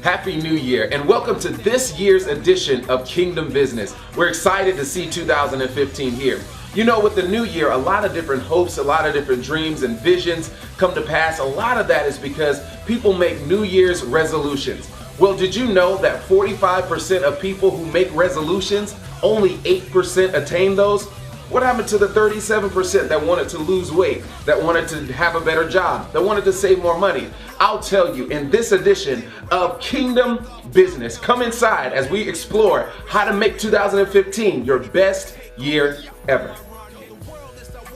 Happy New Year and welcome to this year's edition of Kingdom Business. We're excited to see 2015 here. You know, with the new year, a lot of different hopes, a lot of different dreams and visions come to pass. A lot of that is because people make New Year's resolutions. Well, did you know that 45% of people who make resolutions, only 8% attain those? What happened to the 37% that wanted to lose weight, that wanted to have a better job, that wanted to save more money? I'll tell you in this edition of Kingdom Business. Come inside as we explore how to make 2015 your best year ever.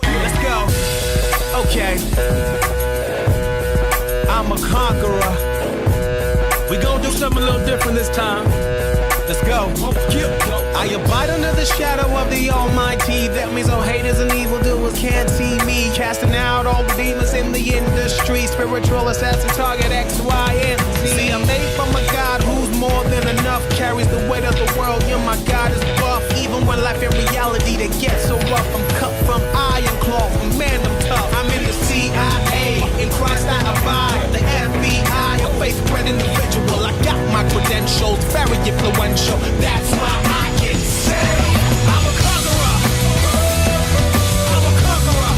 Let's go. Okay. I'm a conqueror. We gon' do something a little different this time. Let's go. I abide under the shadow of the Almighty. That means all haters and evildoers can't see me. Casting out all the demons in the industry. Spiritual assassin, target X, Y, and Z. See, I'm made from a God who's more than enough. Carries the weight of the world, yeah, my God is buff. Even when life and reality, they get so rough. I'm cut from iron cloth, man, I'm tough. I'm in the CIA, in Christ I abide. The FBI, a faith-bred individual. I got my credentials, very influential. That's why I can say I'm a conqueror. I'm a conqueror.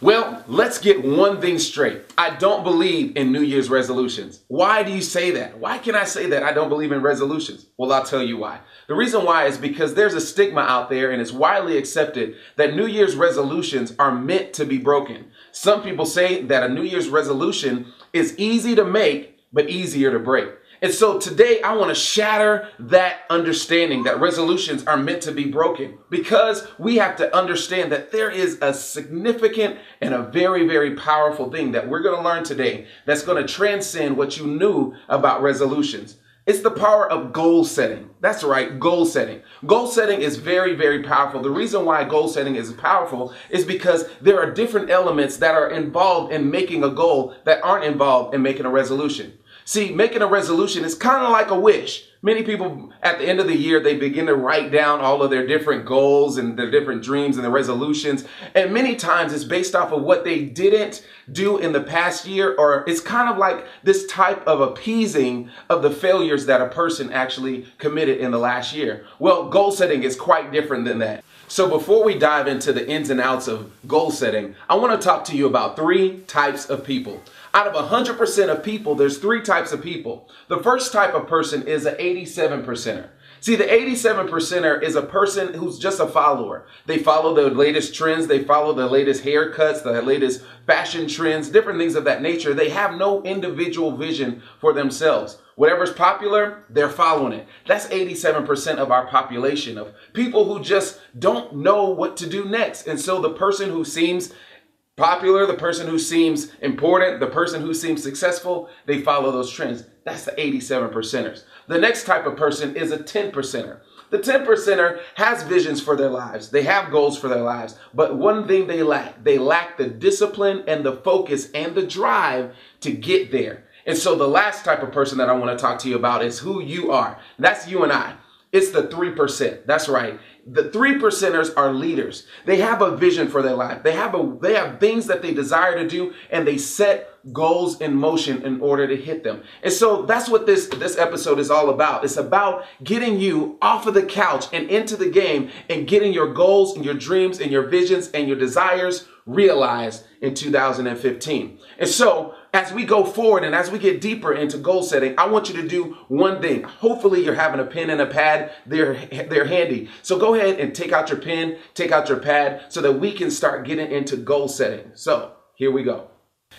Well, let's get one thing straight. I don't believe in New Year's resolutions. Why do you say that? Why can I say that I don't believe in resolutions? Well, I'll tell you why. The reason why is because there's a stigma out there and it's widely accepted that New Year's resolutions are meant to be broken. Some people say that a New Year's resolution is easy to make, but easier to break. And so today I want to shatter that understanding that resolutions are meant to be broken, because we have to understand that there is a significant and a very, very powerful thing that we're going to learn today that's going to transcend what you knew about resolutions. It's the power of goal setting. That's right, goal setting. Goal setting is very, very powerful. The reason why goal setting is powerful is because there are different elements that are involved in making a goal that aren't involved in making a resolution. See, making a resolution is kind of like a wish. Many people at the end of the year, they begin to write down all of their different goals and their different dreams and their resolutions. And many times it's based off of what they didn't do in the past year, or it's kind of like this type of appeasing of the failures that a person actually committed in the last year. Well, goal setting is quite different than that. So before we dive into the ins and outs of goal setting, I want to talk to you about 3 types of people. Out of 100% of people, there's 3 types of people. The first type of person is an 87%er. See, the 87%er is a person who's just a follower. They follow the latest trends. They follow the latest haircuts, the latest fashion trends, different things of that nature. They have no individual vision for themselves. Whatever's popular, they're following it. That's 87% of our population, of people who just don't know what to do next. And so the person who seems popular, the person who seems important, the person who seems successful, they follow those trends. That's the 87%ers. The next type of person is a 10%er. The 10%er has visions for their lives. They have goals for their lives. But one thing they lack the discipline and the focus and the drive to get there. And so the last type of person that I want to talk to you about is who you are. That's you and I. It's the 3%. That's right. The 3%ers are leaders. They have a vision for their life. They have things that they desire to do, and they set goals in motion in order to hit them. And so that's what this episode is all about. It's about getting you off of the couch and into the game and getting your goals and your dreams and your visions and your desires realized in 2015. And so as we go forward and as we get deeper into goal setting, I want you to do one thing. Hopefully you're having a pen and a pad. They're handy. So go ahead and take out your pen, take out your pad so that we can start getting into goal setting. So here we go.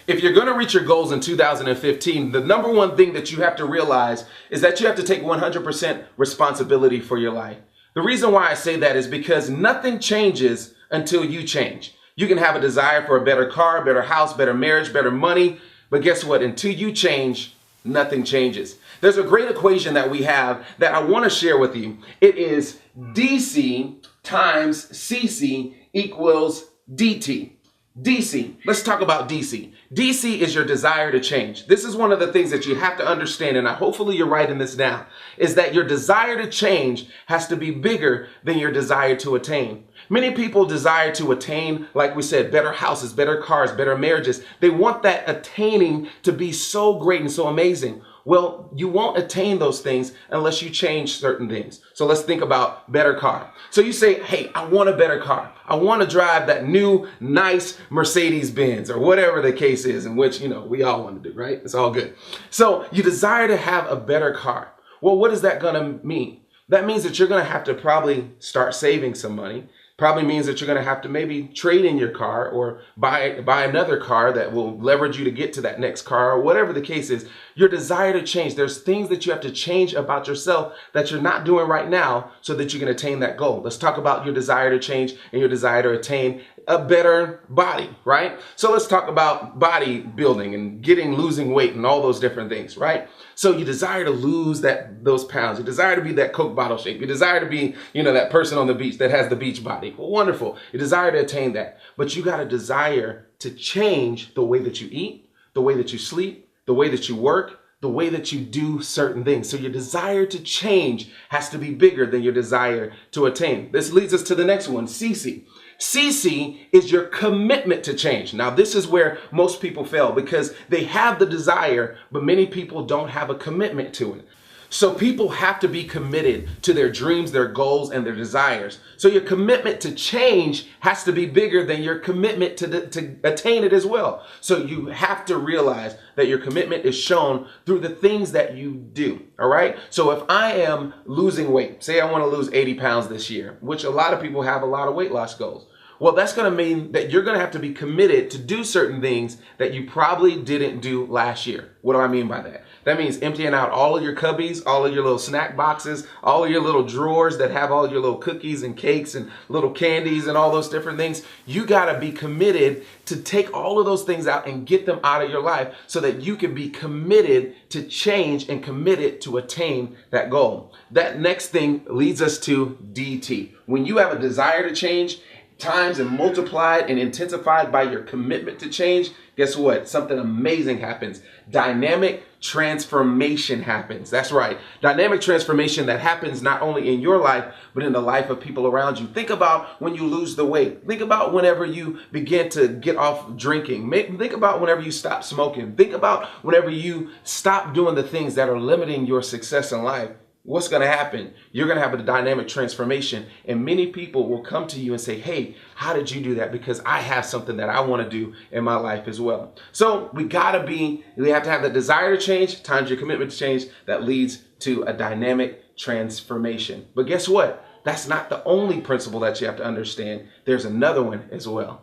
If you're going to reach your goals in 2015, the number one thing that you have to realize is that you have to take 100% responsibility for your life. The reason why I say that is because nothing changes until you change. You can have a desire for a better car, better house, better marriage, better money. But guess what? Until you change, nothing changes. There's a great equation that we have that I want to share with you. It is DC times CC equals DT. DC, let's talk about DC. DC is your desire to change. This is one of the things that you have to understand, and hopefully you're writing this down, is that your desire to change has to be bigger than your desire to attain. Many people desire to attain, like we said, better houses, better cars, better marriages. They want that attaining to be so great and so amazing. Well, you won't attain those things unless you change certain things. So let's think about better car. So you say, hey, I want a better car. I want to drive that new, nice Mercedes Benz or whatever the case is, in which, we all want to do, right? It's all good. So you desire to have a better car. Well, what is that going to mean? That means that you're going to have to probably start saving some money. Probably means that you're going to have to maybe trade in your car or buy another car that will leverage you to get to that next car, or whatever the case is. Your desire to change. There's things that you have to change about yourself that you're not doing right now so that you can attain that goal. Let's talk about your desire to change and your desire to attain a better body, right? So let's talk about bodybuilding and losing weight and all those different things, right? So you desire to lose those pounds. You desire to be that Coke bottle shape. You desire to be, that person on the beach that has the beach body. Well, wonderful. You desire to attain that. But you got to desire to change the way that you eat, the way that you sleep, the way that you work, the way that you do certain things. So your desire to change has to be bigger than your desire to attain. This leads us to the next one, CC. CC is your commitment to change. Now, this is where most people fail because they have the desire, but many people don't have a commitment to it. So people have to be committed to their dreams, their goals, and their desires. So your commitment to change has to be bigger than your commitment to attain it as well. So you have to realize that your commitment is shown through the things that you do. All right. So if I am losing weight, say I want to lose 80 pounds this year, which a lot of people have a lot of weight loss goals. Well, that's going to mean that you're going to have to be committed to do certain things that you probably didn't do last year. What do I mean by that? That means emptying out all of your cubbies, all of your little snack boxes, all of your little drawers that have all your little cookies and cakes and little candies and all those different things. You got to be committed to take all of those things out and get them out of your life so that you can be committed to change and committed to attain that goal. That next thing leads us to DT. When you have a desire to change, times and multiplied and intensified by your commitment to change, guess what? Something amazing happens. Dynamic transformation happens. That's right. Dynamic transformation that happens not only in your life, but in the life of people around you. Think about when you lose the weight. Think about whenever you begin to get off drinking. Think about whenever you stop smoking. Think about whenever you stop doing the things that are limiting your success in life. What's going to happen? You're going to have a dynamic transformation, and many people will come to you and say, hey, how did you do that? Because I have something that I want to do in my life as well. So we have to have the desire to change times your commitment to change that leads to a dynamic transformation. But guess what? That's not the only principle that you have to understand. There's another one as well.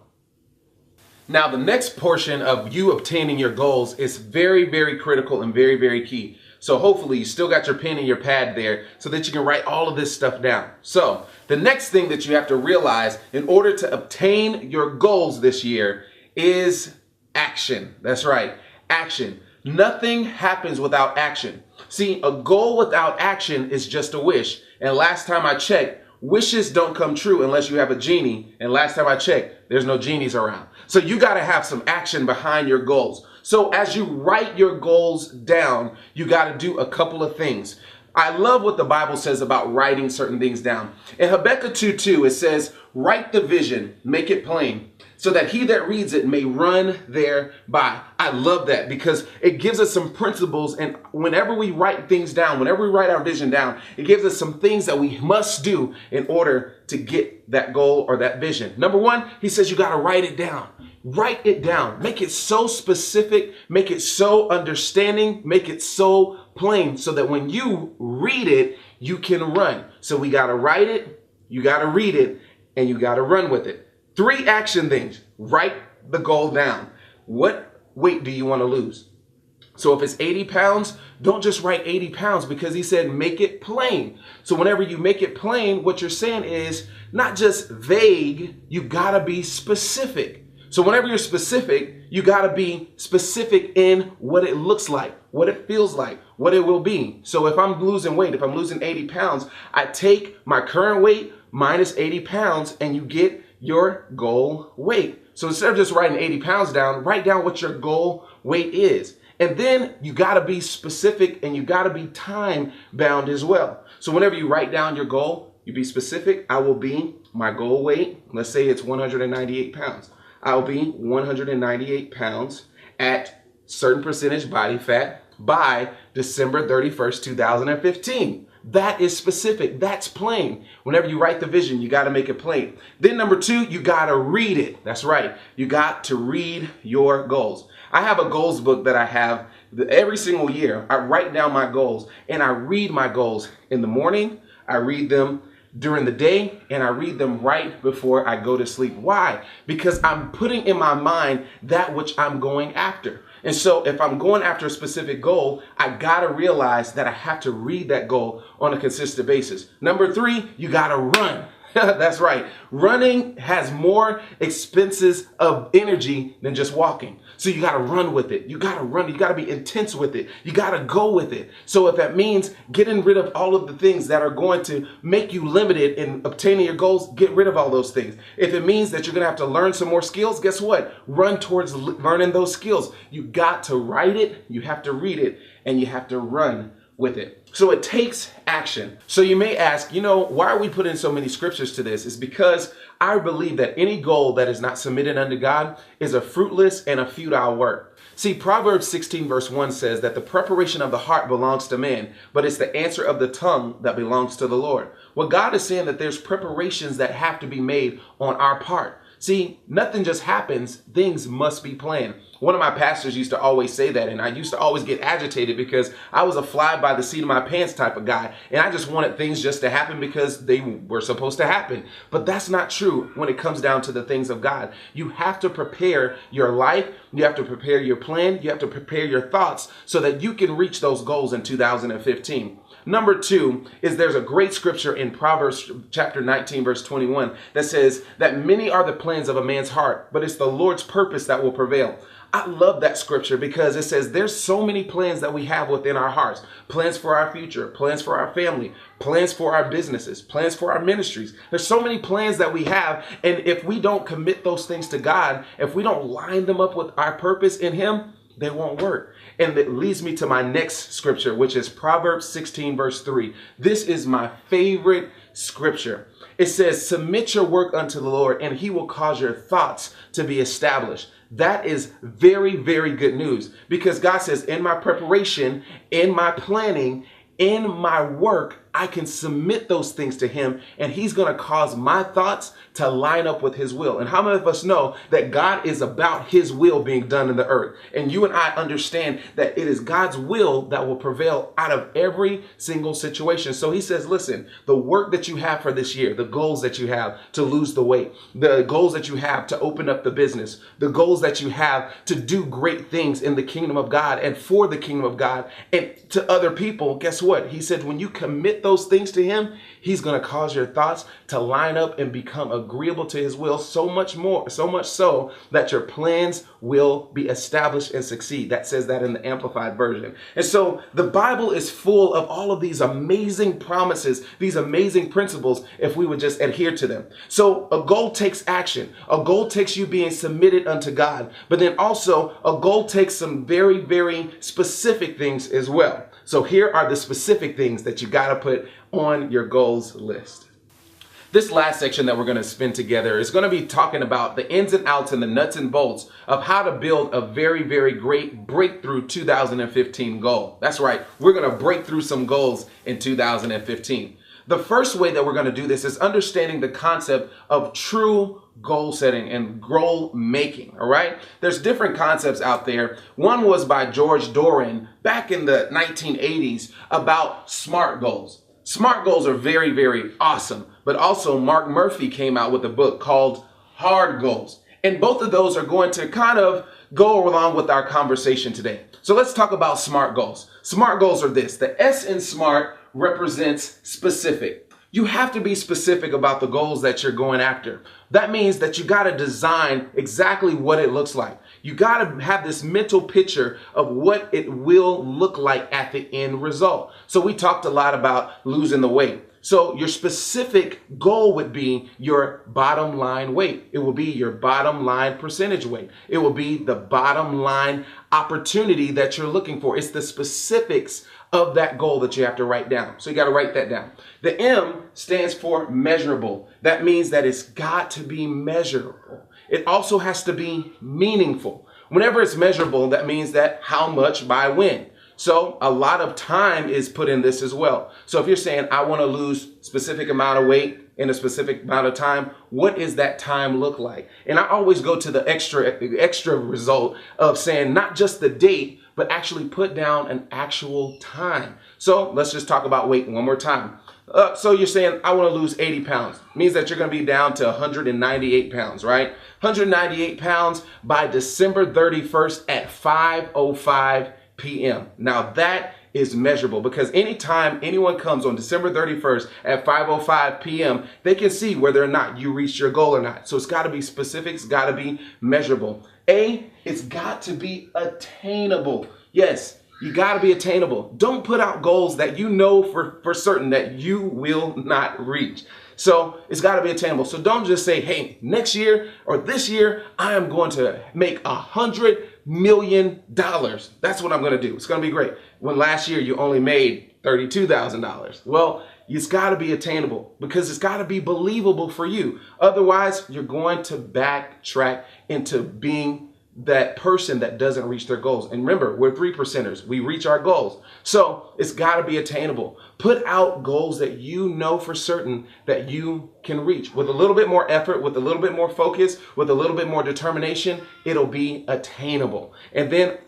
Now, the next portion of you obtaining your goals is very, very critical and very, very key. So hopefully you still got your pen and your pad there so that you can write all of this stuff down. So the next thing that you have to realize in order to obtain your goals this year is action. That's right, action. Nothing happens without action. See, a goal without action is just a wish. And last time I checked, wishes don't come true unless you have a genie. And last time I checked, there's no genies around. So you got to have some action behind your goals. So as you write your goals down, you got to do a couple of things. I love what the Bible says about writing certain things down. In Habakkuk 2:2, it says, write the vision, make it plain, so that he that reads it may run thereby. I love that because it gives us some principles. And whenever we write things down, whenever we write our vision down, it gives us some things that we must do in order to get that goal or that vision. Number one, he says you got to write it down. Write it down. Make it so specific. Make it so understanding. Make it so plain so that when you read it, you can run. So we got to write it, you got to read it, and you got to run with it. 3 action things. Write the goal down. What weight do you want to lose? So if it's 80 pounds, don't just write 80 pounds because he said make it plain. So whenever you make it plain, what you're saying is not just vague, you got to be specific. So whenever you're specific, you got to be specific in what it looks like, what it feels like, what it will be. So if I'm losing weight, if I'm losing 80 pounds, I take my current weight minus 80 pounds and you get your goal weight. So instead of just writing 80 pounds down, write down what your goal weight is. And then you got to be specific and you got to be time bound as well. So whenever you write down your goal, you be specific. I will be my goal weight. Let's say it's 198 pounds. I'll be 198 pounds at certain percentage body fat. by December 31st, 2015. That is specific. That's plain. Whenever you write the vision, you got to make it plain. Then number two, you got to read it. That's right. You got to read your goals. I have a goals book that I have every single year. I write down my goals and I read my goals in the morning. I read them during the day and I read them right before I go to sleep. Why? Because I'm putting in my mind that which I'm going after. And so if I'm going after a specific goal, I got to realize that I have to read that goal on a consistent basis. Number three, you got to run. That's right. Running has more expenses of energy than just walking. So you got to run with it. You got to run. You got to be intense with it. You got to go with it. So if that means getting rid of all of the things that are going to make you limited in obtaining your goals, get rid of all those things. If it means that you're going to have to learn some more skills, guess what? Run towards learning those skills. You got to write it, you have to read it, and you have to run with it. So it takes action. So you may ask, why are we putting so many scriptures to this? It's because I believe that any goal that is not submitted unto God is a fruitless and a futile work. See, Proverbs 16 verse 1 says that the preparation of the heart belongs to man, but it's the answer of the tongue that belongs to the Lord. Well, God is saying that there's preparations that have to be made on our part. See, nothing just happens. Things must be planned. One of my pastors used to always say that, and I used to always get agitated because I was a fly by the seat of my pants type of guy, and I just wanted things just to happen because they were supposed to happen. But that's not true when it comes down to the things of God. You have to prepare your life, you have to prepare your plan, you have to prepare your thoughts so that you can reach those goals in 2015. Number two is there's a great scripture in Proverbs chapter 19, verse 21 that says that many are the plans of a man's heart, but it's the Lord's purpose that will prevail. I love that scripture because it says there's so many plans that we have within our hearts. Plans for our future, plans for our family, plans for our businesses, plans for our ministries. There's so many plans that we have. And if we don't commit those things to God, if we don't line them up with our purpose in Him, they won't work. And it leads me to my next scripture, which is Proverbs 16, verse 3. This is my favorite scripture. It says, submit your work unto the Lord, and He will cause your thoughts to be established. That is very, very good news because God says in my preparation, in my planning, in my work, I can submit those things to Him and He's going to cause my thoughts to line up with His will. And how many of us know that God is about His will being done in the earth? And you and I understand that it is God's will that will prevail out of every single situation. So He says, listen, the work that you have for this year, the goals that you have to lose the weight, the goals that you have to open up the business, the goals that you have to do great things in the kingdom of God and for the kingdom of God and to other people, guess what? He said, when you commit those things to Him, He's going to cause your thoughts to line up and become agreeable to His will so much so that your plans will be established and succeed. That says that in the Amplified Version. And so the Bible is full of all of these amazing promises, these amazing principles, if we would just adhere to them. So a goal takes action. A goal takes you being submitted unto God. But then also a goal takes some very, very specific things as well. So here are the specific things that you got to put on your goals list. This last section that we're going to spend together is going to be talking about the ins and outs and the nuts and bolts of how to build a very, very great breakthrough 2015 goal. That's right. We're going to break through some goals in 2015. The first way that we're going to do this is understanding the concept of true goal setting and goal making. All right. There's different concepts out there. One was by George Doran back in the 1980s about SMART goals. SMART goals are very, very awesome. But also Mark Murphy came out with a book called Hard Goals. And both of those are going to kind of go along with our conversation today. So let's talk about SMART goals. SMART goals are this. The S in SMART represents specific. You have to be specific about the goals that you're going after. That means that you got to design exactly what it looks like. You got to have this mental picture of what it will look like at the end result. So we talked a lot about losing the weight. So your specific goal would be your bottom line weight. It will be your bottom line percentage weight. It will be the bottom line opportunity that you're looking for. It's the specifics of that goal that you have to write down. So you got to write that down. The M stands for measurable. That means that it's got to be measurable. It also has to be meaningful. Whenever it's measurable, that means that how much by when. So a lot of time is put in this as well. So if you're saying, I want to lose specific amount of weight in a specific amount of time, what does that time look like? And I always go to the extra result of saying not just the date, but actually put down an actual time. So let's just talk about weight one more time. So you're saying, I want to lose 80 pounds. Means that you're going to be down to 198 pounds, right? 198 pounds by December 31st at 5:05 p.m. Now that is measurable, because anytime anyone comes on December 31st at 5:05 p.m., they can see whether or not you reached your goal or not. So it's got to be specific. It's got to be measurable. It's got to be attainable. Yes. You got to be attainable. Don't put out goals that you know for certain that you will not reach. So it's got to be attainable. So don't just say, hey, next year or this year, I am going to make $100 million. That's what I'm going to do. It's going to be great. When last year you only made $32,000. Well, it's got to be attainable, because it's got to be believable for you. Otherwise, you're going to backtrack into being that person that doesn't reach their goals. And remember, we're 3%ers. We reach our goals. So it's got to be attainable. Put out goals that you know for certain that you can reach. With a little bit more effort, with a little bit more focus, with a little bit more determination, it'll be attainable. And then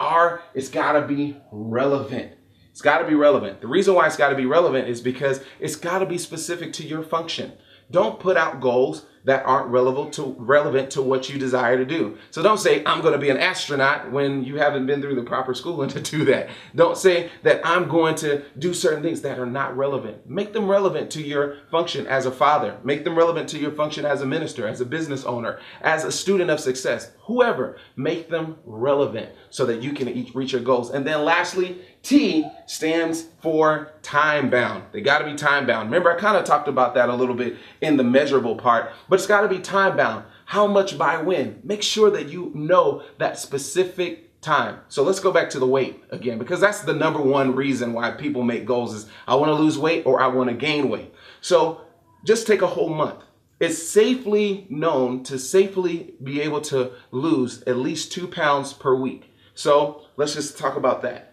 it's got to be relevant. It's got to be relevant. The reason why it's got to be relevant is because it's got to be specific to your function. Don't put out goals that aren't relevant to what you desire to do. So don't say, I'm going to be an astronaut, when you haven't been through the proper schooling to do that. Don't say that I'm going to do certain things that are not relevant. Make them relevant to your function as a father. Make them relevant to your function as a minister, as a business owner, as a student of success. Whoever, make them relevant so that you can reach your goals. And then lastly, T stands for time bound. They got to be time bound. Remember, I kind of talked about that a little bit in the measurable part, but it's got to be time bound. How much by when? Make sure that you know that specific time. So let's go back to the weight again, because that's the number one reason why people make goals is I want to lose weight or I want to gain weight. So just take a whole month. It's safely known to safely be able to lose at least 2 pounds per week. So let's just talk about that.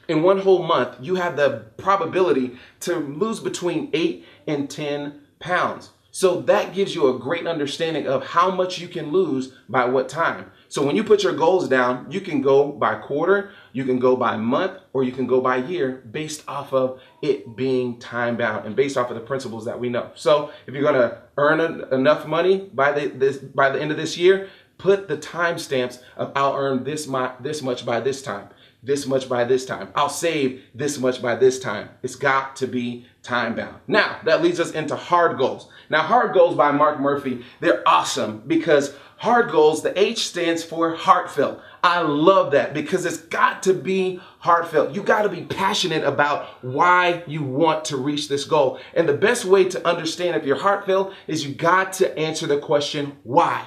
In one whole month, you have the probability to lose between 8 and 10 pounds. So that gives you a great understanding of how much you can lose by what time. So when you put your goals down, you can go by quarter, you can go by month, or you can go by year based off of it being time bound and based off of the principles that we know. So if you're going to earn enough money by the end of this year, put the time stamps of I'll earn this much by this time. This much by this time. I'll save this much by this time. It's got to be time bound. Now, that leads us into hard goals. Now, hard goals by Mark Murphy, they're awesome because hard goals, the H stands for heartfelt. I love that because it's got to be heartfelt. You got to be passionate about why you want to reach this goal. And the best way to understand if you're heartfelt is you got to answer the question, why?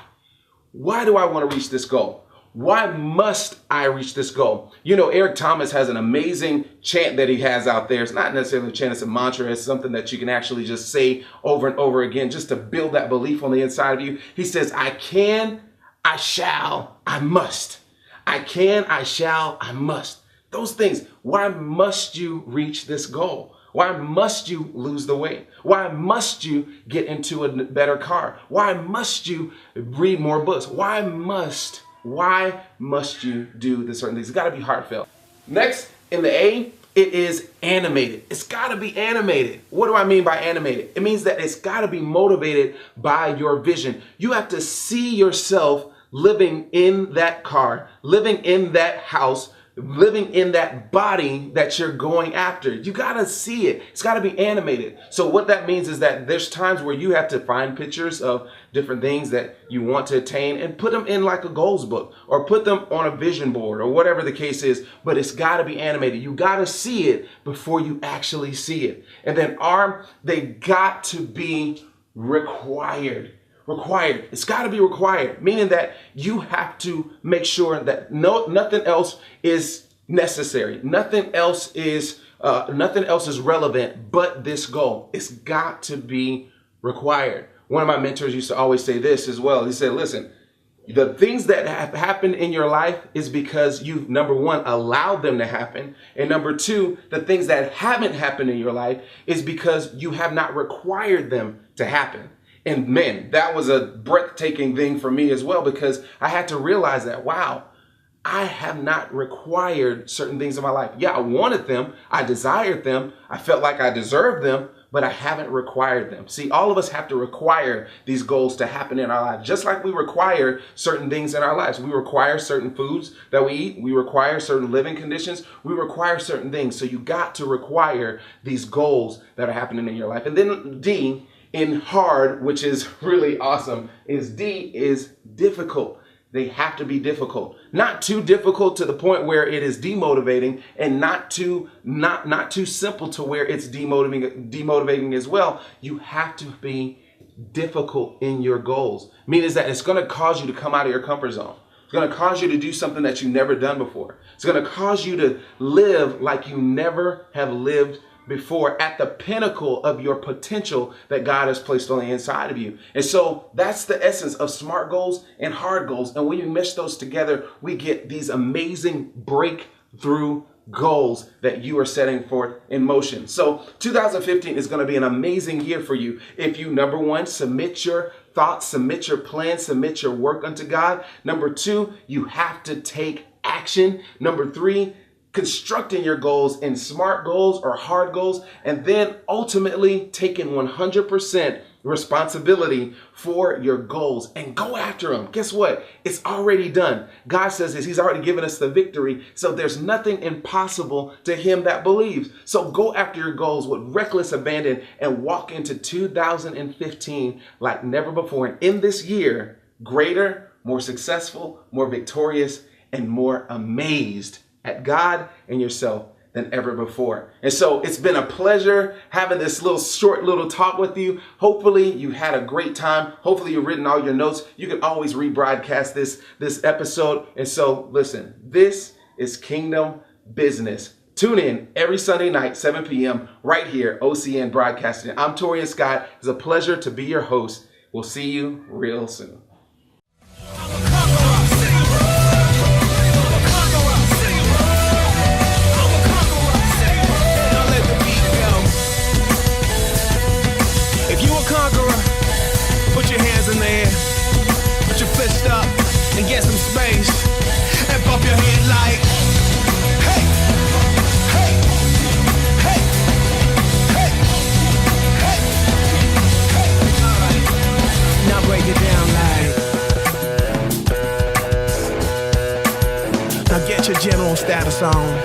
Why do I want to reach this goal? Why must I reach this goal? You know, Eric Thomas has an amazing chant that he has out there. It's not necessarily a chant, it's a mantra. It's something that you can actually just say over and over again just to build that belief on the inside of you. He says, I can, I shall, I must. I can, I shall, I must. Those things. Why must you reach this goal? Why must you lose the weight? Why must you get into a better car? Why must you read more books? Why must you do the certain things? It's got to be heartfelt. Next, in the A, it is animated. It's got to be animated. What do I mean by animated? It means that it's got to be motivated by your vision. You have to see yourself living in that car, living in that house, living in that body that you're going after. You got to see it. It's got to be animated. So what that means is that there's times where you have to find pictures of different things that you want to attain and put them in like a goals book or put them on a vision board or whatever the case is, but it's got to be animated. You got to see it before you actually see it. And then R, they got to be required. Required. It's got to be required, meaning that you have to make sure that nothing else is necessary. Nothing else is relevant but this goal. It's got to be required. One of my mentors used to always say this as well. He said, listen, The things that have happened in your life is because you've, number one, allowed them to happen. And number two, the things that haven't happened in your life is because you have not required them to happen. And man, that was a breathtaking thing for me as well, because I had to realize that, wow, I have not required certain things in my life. Yeah, I wanted them. I desired them. I felt like I deserved them, but I haven't required them. See, all of us have to require these goals to happen in our lives, just like we require certain things in our lives. We require certain foods that we eat. We require certain living conditions. We require certain things. So you got to require these goals that are happening in your life. And then D in hard, which is really awesome, is D is difficult. They have to be difficult, not too difficult to the point where it is demotivating, and not too simple to where it's demotivating as well. You have to be difficult in your goals. Meaning that it's going to cause you to come out of your comfort zone. It's going to cause you to do something that you've never done before. It's going to cause you to live like you never have lived before, at the pinnacle of your potential that God has placed on the inside of you. And so that's the essence of SMART goals and hard goals. And when you mesh those together, we get these amazing breakthrough goals that you are setting forth in motion. So 2015 is going to be an amazing year for you if you, number one, submit your thoughts, submit your plans, submit your work unto God. Number two, you have to take action. Number three, constructing your goals in SMART goals or hard goals, and then ultimately taking 100% responsibility for your goals and go after them. Guess what? It's already done. God says this. He's already given us the victory. So there's nothing impossible to him that believes. So go after your goals with reckless abandon and walk into 2015 like never before. And in this year, greater, more successful, more victorious, and more amazed at God and yourself than ever before. And so it's been a pleasure having this short little talk with you. Hopefully you had a great time. Hopefully you've written all your notes. You can always rebroadcast this episode. And so listen, this is Kingdom Business. Tune in every Sunday night, 7 p.m. right here, OCN Broadcasting. I'm Torian Scott. It's a pleasure to be your host. We'll see you real soon. Fist up and get some space and bump your head like, hey, hey, hey, hey, hey, hey. All right. Now break it down like, now get your general status on.